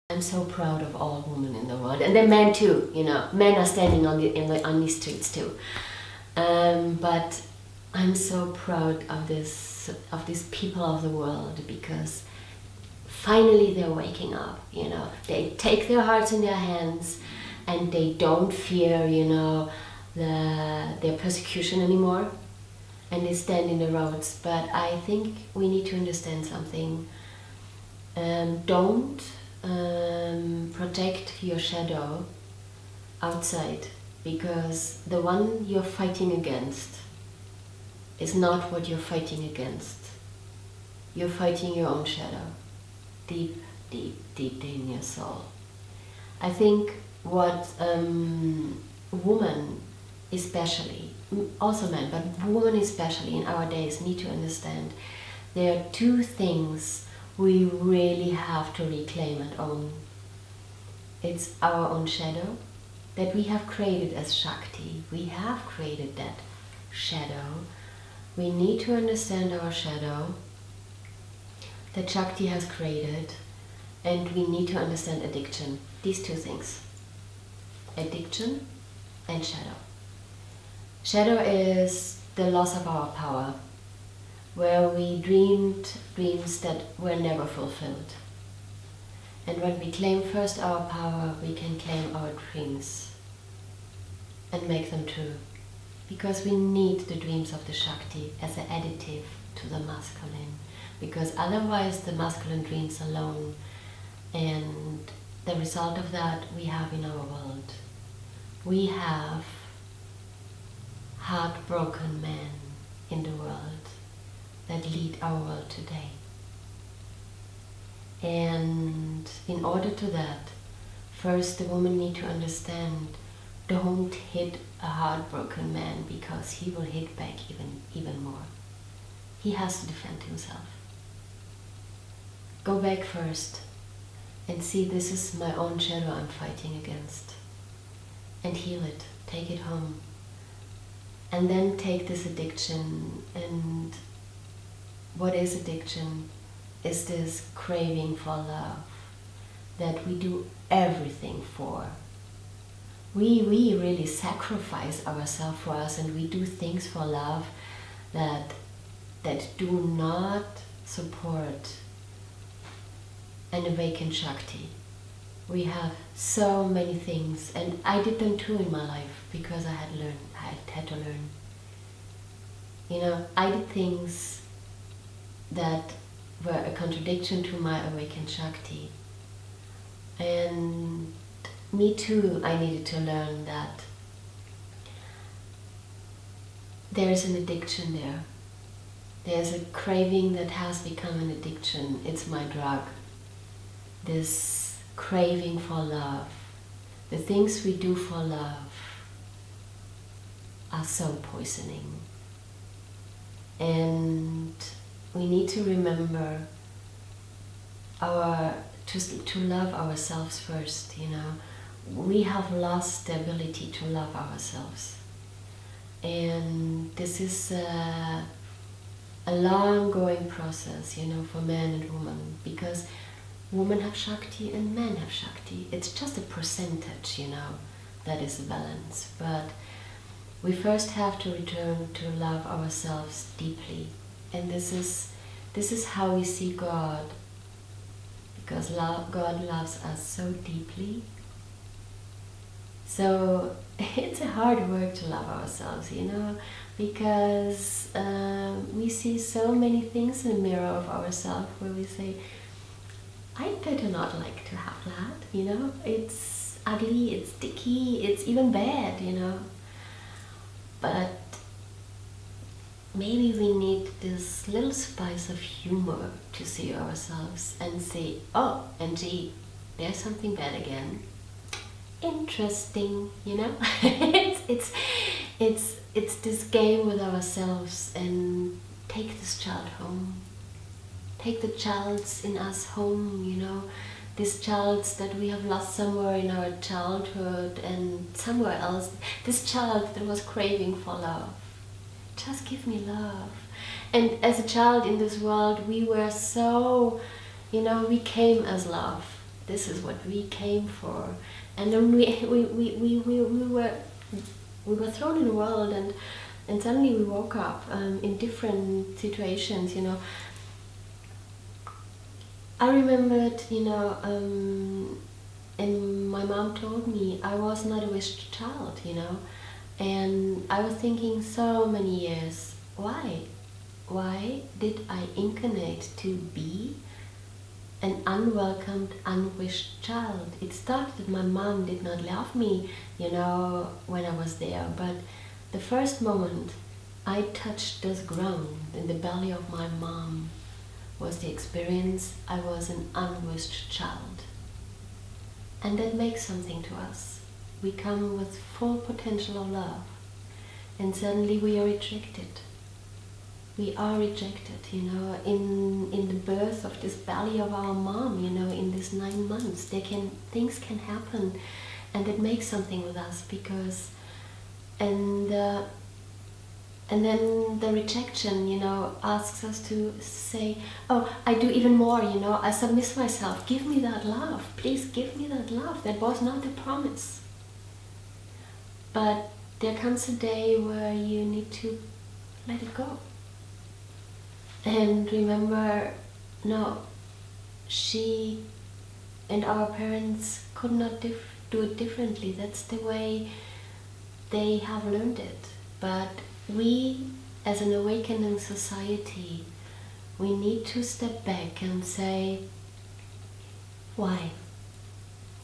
I'm so proud of all women in the world, and the men too. You know, men are standing on the streets too. But I'm so proud of these people of the world, because finally they're waking up. You know, they take their hearts in their hands, and they don't fear, you know, their persecution anymore, and they stand in the roads. But I think we need to understand something. Don't protect your shadow outside, because the one you're fighting against is not what you're fighting against. You're fighting your own shadow, deep, deep, deep in your soul. I think what women especially, also men, but women especially in our days need to understand, there are two things we really have to reclaim and own. It's our own shadow that we have created as Shakti. We have created that shadow. We need to understand our shadow that Shakti has created, and we need to understand addiction. These two things, addiction and shadow. Shadow is the loss of our power, where we dreamed dreams that were never fulfilled. And when we claim first our power, we can claim our dreams and make them true. Because we need the dreams of the Shakti as an additive to the masculine. Because otherwise the masculine dreams alone, and the result of that we have in our world. We have heartbroken men in the world that lead our world today. And in order to that, first the woman need to understand, don't hit a heartbroken man, because he will hit back even more. He has to defend himself. Go back first and see, this is my own shadow I'm fighting against. And heal it, take it home. And then take this addiction. And what is addiction? Is this craving for love that we do everything for. We really sacrifice ourselves for us, and we do things for love that do not support an awakened Shakti. We have so many things, and I did them too in my life, because I had to learn. You know, I did things that were a contradiction to my awakened Shakti. And me too, I needed to learn that there is an addiction there. There's a craving that has become an addiction. It's my drug. This craving for love. The things we do for love are so poisoning. And we need to remember to love ourselves first, you know. We have lost the ability to love ourselves. And this is a long-going process, you know, for man and woman, because women have Shakti and men have Shakti. It's just a percentage, you know, that is a balance. But we first have to return to love ourselves deeply. And this is how we see God. Because God loves us so deeply. So it's a hard work to love ourselves, you know, because we see so many things in the mirror of ourselves where we say, I'd better not like to have that, you know. It's ugly, it's sticky, it's even bad, you know. But maybe we need this little spice of humor to see ourselves and say, oh, and gee, there's something bad again. Interesting, you know. it's this game with ourselves, and take this child home. Take the child's in us home, you know. This child's that we have lost somewhere in our childhood and somewhere else. This child that was craving for love. Just give me love. And as a child in this world, we were so, you know, we came as love. this is what we came for. And then we were thrown in the world, and suddenly we woke up in different situations, you know. I remembered, you know, and my mom told me I was not a wished child, you know. And I was thinking so many years, why? Why did I incarnate to be an unwelcomed, unwished child? It started that my mom did not love me, you know, when I was there. But the first moment I touched this ground in the belly of my mom was the experience I was an unwished child. And that makes something to us. We come with full potential of love, and suddenly we are rejected. We are rejected, you know, in the birth of this belly of our mom, you know, in these 9 months. Things can happen, and it makes something with us, because, and then the rejection, you know, asks us to say, oh, I do even more, you know, I submit myself, give me that love, please give me that love. That was not a promise. But there comes a day where you need to let it go. And remember, no, she and our parents could not do it differently. That's the way they have learned it. But we, as an awakening society, we need to step back and say, why?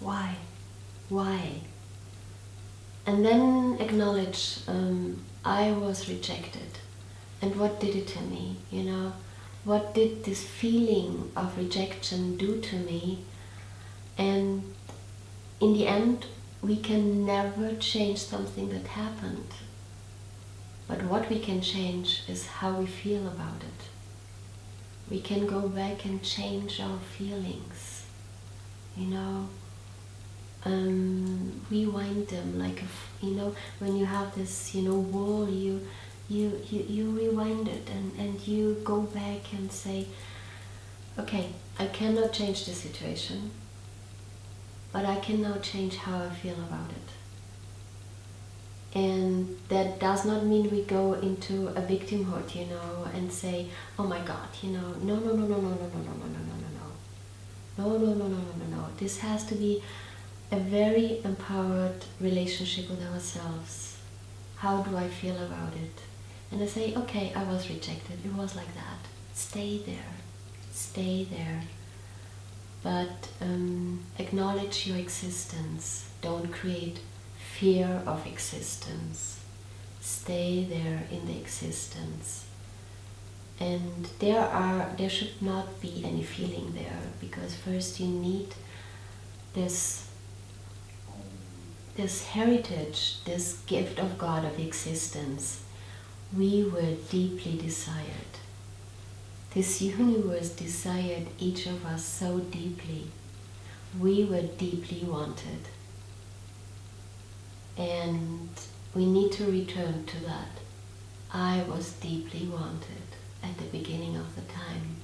Why? Why? And then acknowledge, I was rejected. And what did it to me, you know? What did this feeling of rejection do to me? And in the end, we can never change something that happened. But what we can change is how we feel about it. We can go back and change our feelings, you know? Rewind them, like, you know, when you have this, you know, wool, you rewind it, and you go back and say, okay, I cannot change the situation, but I can now change how I feel about it. And that does not mean we go into a victimhood, you know, and say, oh my God, you know, no. This has to be a very empowered relationship with ourselves. How do I feel about it? And I say, okay, I was rejected. It was like that. Stay there. Stay there. But acknowledge your existence. Don't create fear of existence. Stay there in the existence. And there should not be any feeling there, because first you need this heritage, this gift of God of existence. We were deeply desired. This universe desired each of us so deeply. We were deeply wanted. And we need to return to that. I was deeply wanted at the beginning of the time.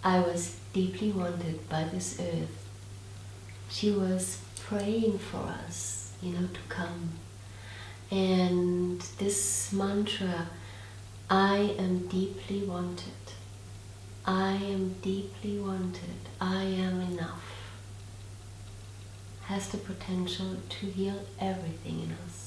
I was deeply wanted by this earth. She was praying for us, you know, to come. And this mantra, I am deeply wanted. I am deeply wanted. I am enough, has the potential to heal everything in us.